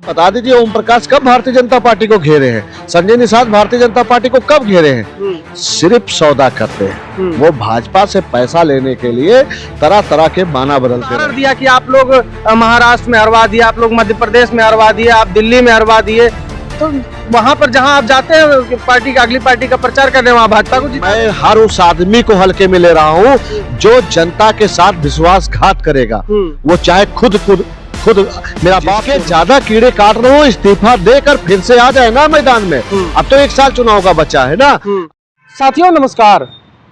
बता दीजिए ओम प्रकाश कब भारतीय जनता पार्टी को घेरे हैं, संजय निषाद भारतीय जनता पार्टी को कब घेरे हैं? सिर्फ सौदा करते हैं। वो भाजपा से पैसा लेने के लिए तरह तरह के बहाना बदलते हैं। दिया कि आप लोग महाराष्ट्र में हरवा दिए, आप लोग मध्य प्रदेश में हरवा दिए, आप दिल्ली में हरवा दिए, तो वहाँ पर जहाँ आप जाते हैं पार्टी का, अगली पार्टी का प्रचार करने, वहाँ भाजपा को मैं हर उस आदमी को हल्के में ले रहा हूँ जो जनता के साथ विश्वासघात करेगा, वो चाहे खुद मेरा बाप है, ज्यादा कीड़े काट रहे हो, इस्तीफा देकर फिर से आ जाए ना मैदान में। अब तो 1 साल चुनाव का बच्चा है ना। साथियों नमस्कार।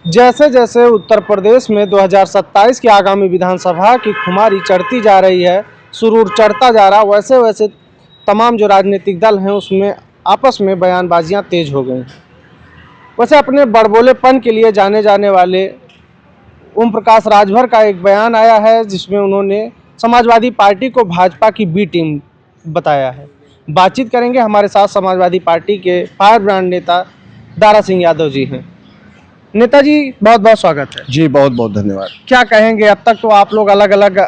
जैसे जैसे उत्तर प्रदेश में 2027 की आगामी विधानसभा की खुमारी चढ़ती जा रही है, सुरूर चढ़ता जा रहा, वैसे वैसे तमाम जो राजनीतिक दल हैं उसमें आपस में बयानबाजियां तेज हो गई। वैसे अपने बड़बोलेपन के लिए जाने जाने वाले ओम प्रकाश राजभर का एक बयान आया है जिसमें उन्होंने समाजवादी पार्टी को भाजपा की बी टीम बताया है। बातचीत करेंगे, हमारे साथ समाजवादी पार्टी के फायर ब्रांड नेता दारा सिंह यादव जी हैं। नेताजी बहुत बहुत स्वागत है। जी बहुत बहुत धन्यवाद। क्या कहेंगे, अब तक तो आप लोग अलग अलग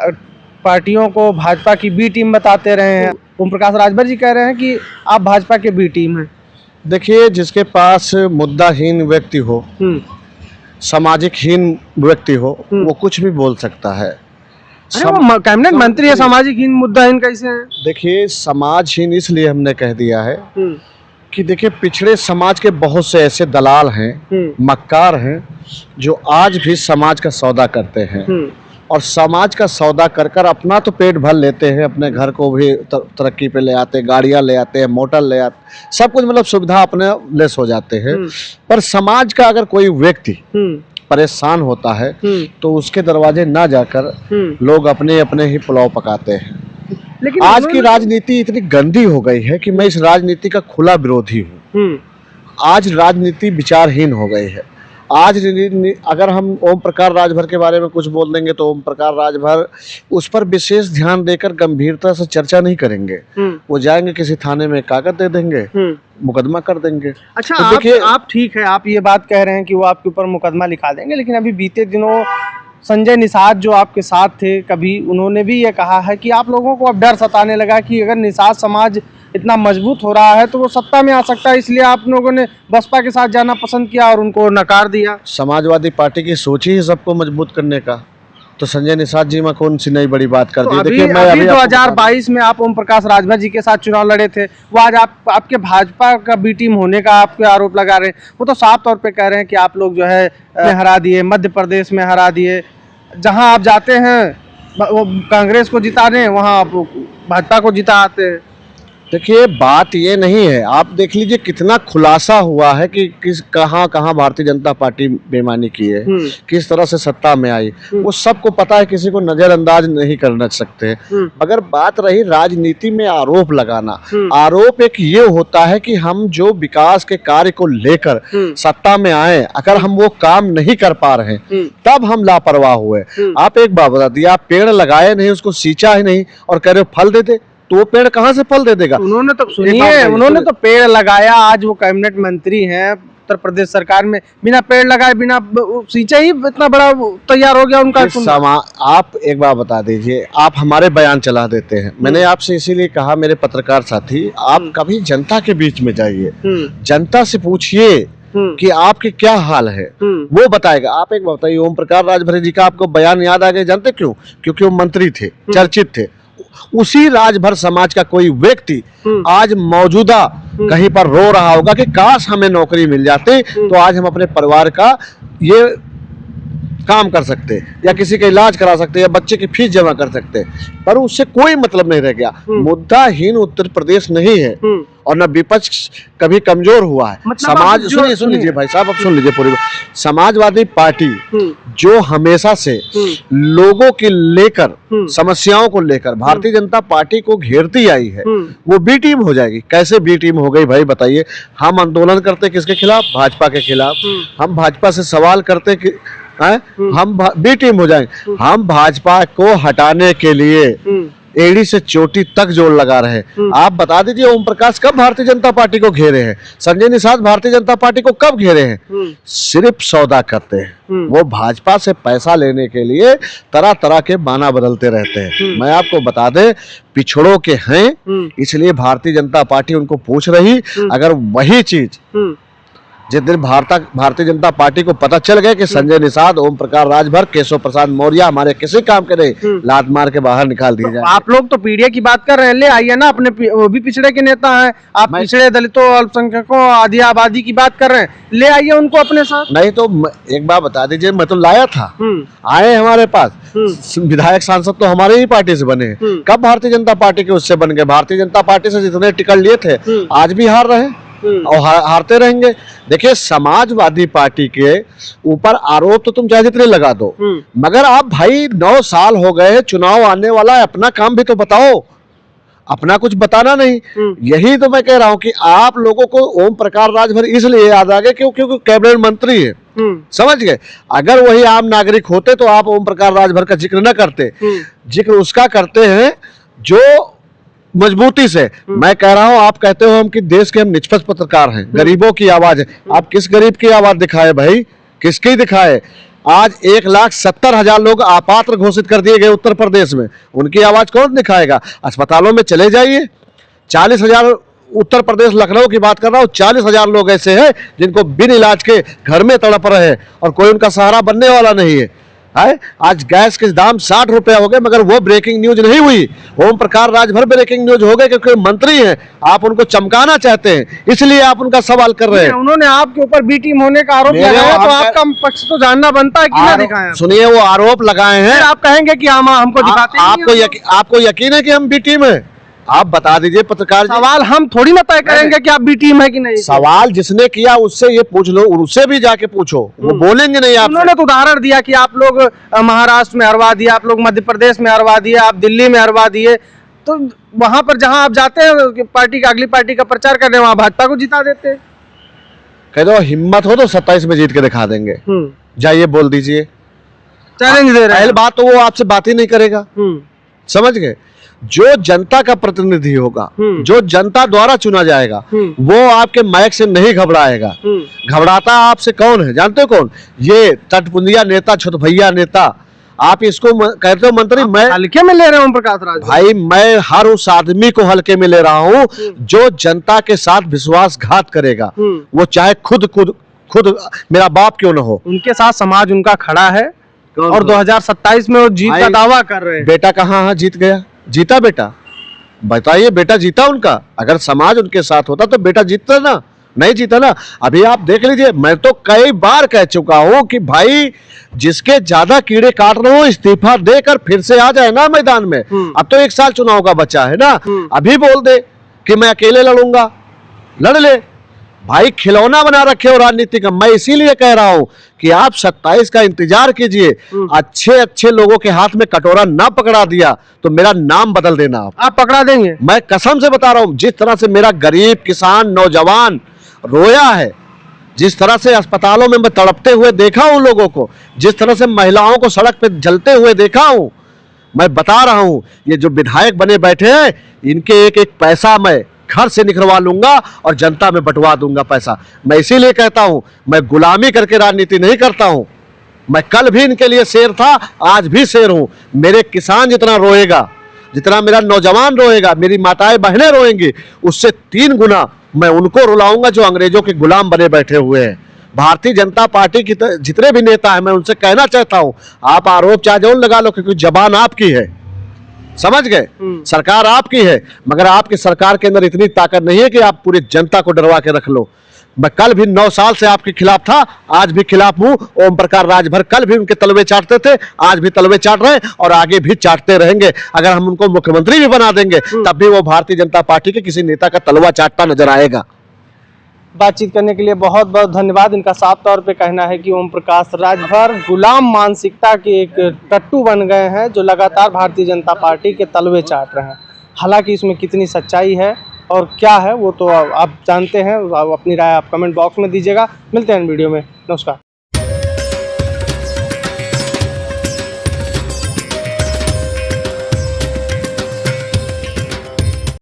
पार्टियों को भाजपा की बी टीम बताते रहे हैं, ओम प्रकाश राजभर जी कह रहे हैं कि आप भाजपा के बी टीम हैं। देखिए, जिसके पास मुद्दाहीन व्यक्ति हो, सामाजिकहीन व्यक्ति हो, वो कुछ भी बोल सकता है। वो कैबिनेट मंत्री है, सामाजिकहीन मुद्दाहीन कैसे है? देखिए, समाजहीन इसलिए हमने कह दिया है कि देखिए पिछड़े समाज के बहुत से ऐसे दलाल हैं, मक्कार हैं, जो आज भी समाज का सौदा करते हैं और समाज का सौदा कर कर अपना तो पेट भर लेते हैं, अपने घर को भी तरक्की पे ले आते हैं, गाड़ियां ले आते हैं, मोटर ले आते, सब कुछ मतलब सुविधा अपने लेस हो जाते हैं। पर समाज का अगर कोई व्यक्ति परेशान होता है तो उसके दरवाजे ना जाकर लोग अपने अपने ही पुलाव पकाते हैं। लेकिन आज की राजनीति इतनी गंदी हो गई है कि मैं इस राजनीति का खुला विरोधी हूँ। आज राजनीति विचारहीन हो गई है। आज अगर हम ओम प्रकाश राजभर के बारे में कुछ बोल देंगे तो ओम प्रकाश राजभर उस पर विशेष ध्यान देकर गंभीरता से चर्चा नहीं करेंगे। वो जाएंगे किसी थाने में कागज दे देंगे, मुकदमा कर देंगे। अच्छा, तो देखिए, आप ठीक है, आप ये बात कह रहे हैं कि वो आपके ऊपर मुकदमा लिखा देंगे, लेकिन अभी बीते दिनों संजय निषाद जो आपके साथ थे, कभी उन्होंने भी ये कहा है कि आप लोगों को अब डर सताने लगा कि अगर निषाद समाज इतना मजबूत हो रहा है तो वो सत्ता में आ सकता है, इसलिए आप लोगों ने बसपा के साथ जाना पसंद किया और उनको नकार दिया। समाजवादी पार्टी की सोच ही सबको मजबूत करने का, तो संजय निषाद जी में कौन सी नई बड़ी बात कर दी? तो देखिए, मैं अभी 2022 में आप ओम प्रकाश राजभर जी के साथ चुनाव लड़े थे, वो आज आपके भाजपा का बी टीम होने का आपके आरोप लगा रहे हैं। वो तो साफ तौर पे कह रहे हैं कि आप लोग जो है हरा दिए, मध्य प्रदेश में हरा दिए, जहां आप जाते हैं वो कांग्रेस को जिताने, वहां आप भाजपा को जिता आते हैं। देखिए, बात ये नहीं है, आप देख लीजिए कितना खुलासा हुआ है कि कहाँ भारतीय जनता पार्टी बेईमानी की है, किस तरह से सत्ता में आई, वो सबको पता है, किसी को नजरअंदाज नहीं करना सकते। मगर बात रही राजनीति में आरोप लगाना, आरोप एक ये होता है कि हम जो विकास के कार्य को लेकर सत्ता में आए, अगर हम वो काम नहीं कर पा रहे तब हम लापरवाह हुए। आप एक बात बता दिए, आप पेड़ लगाए नहीं, उसको सींचा ही नहीं और कह रहे फल देते, तो वो पेड़ कहाँ से फल दे देगा? उन्होंने तो सुनिए, उन्होंने तो पेड़ लगाया, आज वो कैबिनेट मंत्री हैं उत्तर प्रदेश सरकार में, बिना पेड़ लगाए, बिना सींचे ही इतना बड़ा तैयार हो गया उनका। आप एक बार बता दीजिए, आप हमारे बयान चला देते हैं। मैंने आपसे इसीलिए कहा, मेरे पत्रकार साथी, आप कभी जनता के बीच में जाइए, जनता से पूछिए कि आपके क्या हाल है, वो बताएगा। आप एक बात बताइए, ओम प्रकाश राजभर जी का आपको बयान याद आ गए, जानते क्यों? क्योंकि वो मंत्री थे, चर्चित थे। उसी राजभर समाज का कोई व्यक्ति आज मौजूदा कहीं पर रो रहा होगा कि काश हमें नौकरी मिल जाती तो आज हम अपने परिवार का ये काम कर सकते, या किसी का इलाज करा सकते, या बच्चे की फीस जमा कर सकते, पर उससे कोई मतलब नहीं रह गया। मुद्दाहीन उत्तर प्रदेश नहीं है और न विपक्ष कभी कमजोर हुआ है। मतलब समाज सुन लीजिए भाई साहब, अब सुन लीजिए पूरी समाजवादी पार्टी जो हमेशा से लोगों के लेकर, समस्याओं को लेकर भारतीय जनता पार्टी को घेरती आई है, वो बी टीम हो जाएगी। कैसे बी टीम हो गई भाई बताइए? हम आंदोलन करते किसके खिलाफ? भाजपा के खिलाफ। हम भाजपा से सवाल करते कि हम बी टीम हो जाएंगे। हम भाजपा को हटाने के लिए एड़ी से चोटी तक जोड़ लगा रहे हैं। आप बता दीजिए ओम प्रकाश कब भारतीय जनता पार्टी को घेरे हैं, संजय निषाद भारतीय जनता पार्टी को कब घेरे हैं? सिर्फ सौदा करते हैं। वो भाजपा से पैसा लेने के लिए तरह तरह के बहाना बदलते रहते हैं। मैं आपको बता दें, पिछड़ों के हैं, इसलिए भारतीय जनता पार्टी उनको पूछ रही। अगर वही चीज जिस दिन भारतीय जनता पार्टी को पता चल गया कि संजय निषाद, ओम प्रकाश राजभर, केशव प्रसाद मौर्य हमारे किसी काम के नहीं, लात मार के बाहर निकाल दिए जाए। आप लोग तो पीढ़ी की बात कर रहे हैं, ले आइए ना अपने, वो भी पिछड़े के नेता हैं। आप पिछड़े, दलितों, अल्पसंख्यकों, आदि आबादी की बात कर रहे हैं, ले आइए उनको अपने साथ। नहीं तो एक बात बता दीजिए, मैं तो लाया था, आए हमारे पास विधायक सांसद तो हमारे ही पार्टी से बने। कब भारतीय जनता पार्टी के उससे बन गए? भारतीय जनता पार्टी से जितने टिकट लिए थे आज भी हार रहे और हारते रहेंगे। देखिए, समाजवादी पार्टी के ऊपर आरोप तो तुम चाहे जितने लगा दो, मगर आप भाई 9 साल हो गए, चुनाव आने वाला है, अपना काम भी तो बताओ। अपना कुछ बताना नहीं। यही तो मैं कह रहा हूं कि आप लोगों को ओम प्रकाश राजभर इसलिए याद आ गए क्योंकि कैबिनेट मंत्री है, समझ गए। अगर वही आम नागरिक होते तो आप ओम प्रकाश राजभर का जिक्र न करते। जिक्र उसका करते हैं जो मजबूती से, मैं कह रहा हूं, आप कहते हो हम कि देश के हम निष्पक्ष पत्रकार हैं, गरीबों की आवाज है। आप किस गरीब की आवाज दिखाए भाई? किसकी दिखाए? आज 1,70,000 लोग अपात्र घोषित कर दिए गए उत्तर प्रदेश में, उनकी आवाज कौन दिखाएगा? अस्पतालों में चले जाइए, 40,000 उत्तर प्रदेश लखनऊ की बात कर रहा हूँ, 40,000 लोग ऐसे हैं जिनको बिन इलाज के घर में तड़प रहे हैं और कोई उनका सहारा बनने वाला नहीं है। आज गैस के दाम 60 रुपया हो गए, मगर वो ब्रेकिंग न्यूज नहीं हुई। ओम प्रकाश राजभर ब्रेकिंग न्यूज हो गए क्योंकि मंत्री हैं, आप उनको चमकाना चाहते हैं, इसलिए आप उनका सवाल कर रहे हैं। उन्होंने आपके ऊपर बी टीम होने का आरोप लगाया, तो आपका पक्ष तो जानना बनता है कि ना दिखाया। सुनिए, वो आरोप लगाए हैं, आप कहेंगे कि हम हमको दिखाते हैं। आपको यकीन है कि हम बी टीम है? आप बता दीजिए पत्रकार। सवाल हम थोड़ी ना तय करेंगे कि आप बी टीम है कि नहीं। सवाल जिसने किया उससे ये पूछ लो, उससे भी जाके पूछो, वो बोलेंगे नहीं। आप उन्होंने तो उदाहरण दिया कि आप लोग महाराष्ट्र में हरवा दिए, आप लोग मध्य प्रदेश में हरवा दिए, आप दिल्ली में हरवा दिए, तो वहां पर जहां आप जाते हैं पार्टी का, अगली पार्टी का प्रचार करने, वहां भाजपा को जिता देते। कह दो हिम्मत हो तो 27 में जीत के दिखा देंगे, जाइए बोल दीजिए, चैलेंज दे रहे हैं। पहली बात तो वो आपसे बात ही नहीं करेगा, समझ गए। जो जनता का प्रतिनिधि होगा, जो जनता द्वारा चुना जाएगा, वो आपके माइक से नहीं घबराएगा। घबराता आपसे कौन है? जानते हो कौन? ये तटपुंजिया नेता, छुतभैया नेता। आप इसको कहते हो मंत्री, मैं हल्के में ले रहे हूं प्रकाश राज भाई। मैं हर उस आदमी को हल्के में ले रहा हूं जो जनता के साथ विश्वासघात करेगा, वो चाहे खुद मेरा बाप क्यों ना हो। उनके साथ समाज उनका खड़ा है और 2027 में वो जीत का दावा कर रहे हैं। बेटा कहाँ जीत गया? जीता बेटा? बताइए, बेटा जीता उनका? अगर समाज उनके साथ होता तो बेटा जीतता ना? नहीं जीता ना। अभी आप देख लीजिए, मैं तो कई बार कह चुका हूं कि भाई जिसके ज्यादा कीड़े काट रहे हो, इस्तीफा देकर फिर से आ जाए ना मैदान में। अब तो 1 साल चुनाव का बचा है ना, अभी बोल दे कि मैं अकेले लड़ूंगा, लड़ ले भाई। खिलौना बना रखे हो राजनीति का। मैं इसीलिए कह रहा हूं कि आप 27 का इंतजार कीजिए। अच्छे लोगों के हाथ में कटोरा ना पकड़ा दिया तो मेरा नाम बदल देना। आप पकड़ा देंगे? मैं कसम से बता रहा हूं, जिस तरह से मेरा गरीब किसान नौजवान रोया है, जिस तरह से अस्पतालों में मैं तड़पते हुए देखा हूं लोगों को, जिस तरह से महिलाओं को सड़क पे जलते हुए देखा हूं, मैं बता रहा हूं, ये जो विधायक बने बैठे हैं, इनके एक एक पैसा मैं घर से निकलवा लूंगा और जनता में बंटवा दूंगा पैसा। मैं इसीलिए कहता हूं, मैं गुलामी करके राजनीति नहीं करता हूं। मैं कल भी इनके लिए शेर था, आज भी शेर हूं। मेरे किसान जितना रोएगा, जितना मेरा नौजवान रोएगा, मेरी माताएं बहनें रोएंगी, उससे 3 गुना मैं उनको रुलाऊंगा जो अंग्रेजों के गुलाम बने बैठे हुए हैं। भारतीय जनता पार्टी की जितने भी नेता हैं, मैं उनसे कहना चाहता हूं, आप आरोप चाहे जो लगा लो, क्योंकि जबान आपकी है, समझ गए। सरकार आपकी है, मगर आपकी सरकार के अंदर इतनी ताकत नहीं है कि आप पूरी जनता को डरवा के रख लो। मैं कल भी 9 साल से आपके खिलाफ था, आज भी खिलाफ हूं। ओम प्रकाश राजभर कल भी उनके तलवे चाटते थे, आज भी तलवे चाट रहे हैं और आगे भी चाटते रहेंगे। अगर हम उनको मुख्यमंत्री भी बना देंगे तब भी वो भारतीय जनता पार्टी के किसी नेता का तलवा चाटता नजर आएगा। बातचीत करने के लिए बहुत बहुत धन्यवाद। इनका साफ तौर पे कहना है कि ओम प्रकाश राजभर गुलाम मानसिकता के एक टट्टू बन गए हैं, जो लगातार भारतीय जनता पार्टी के तलवे चाट रहे हैं। हालांकि इसमें कितनी सच्चाई है और क्या है वो तो आप जानते हैं। अपनी राय आप कमेंट बॉक्स में दीजिएगा। मिलते हैं वीडियो में। नमस्कार।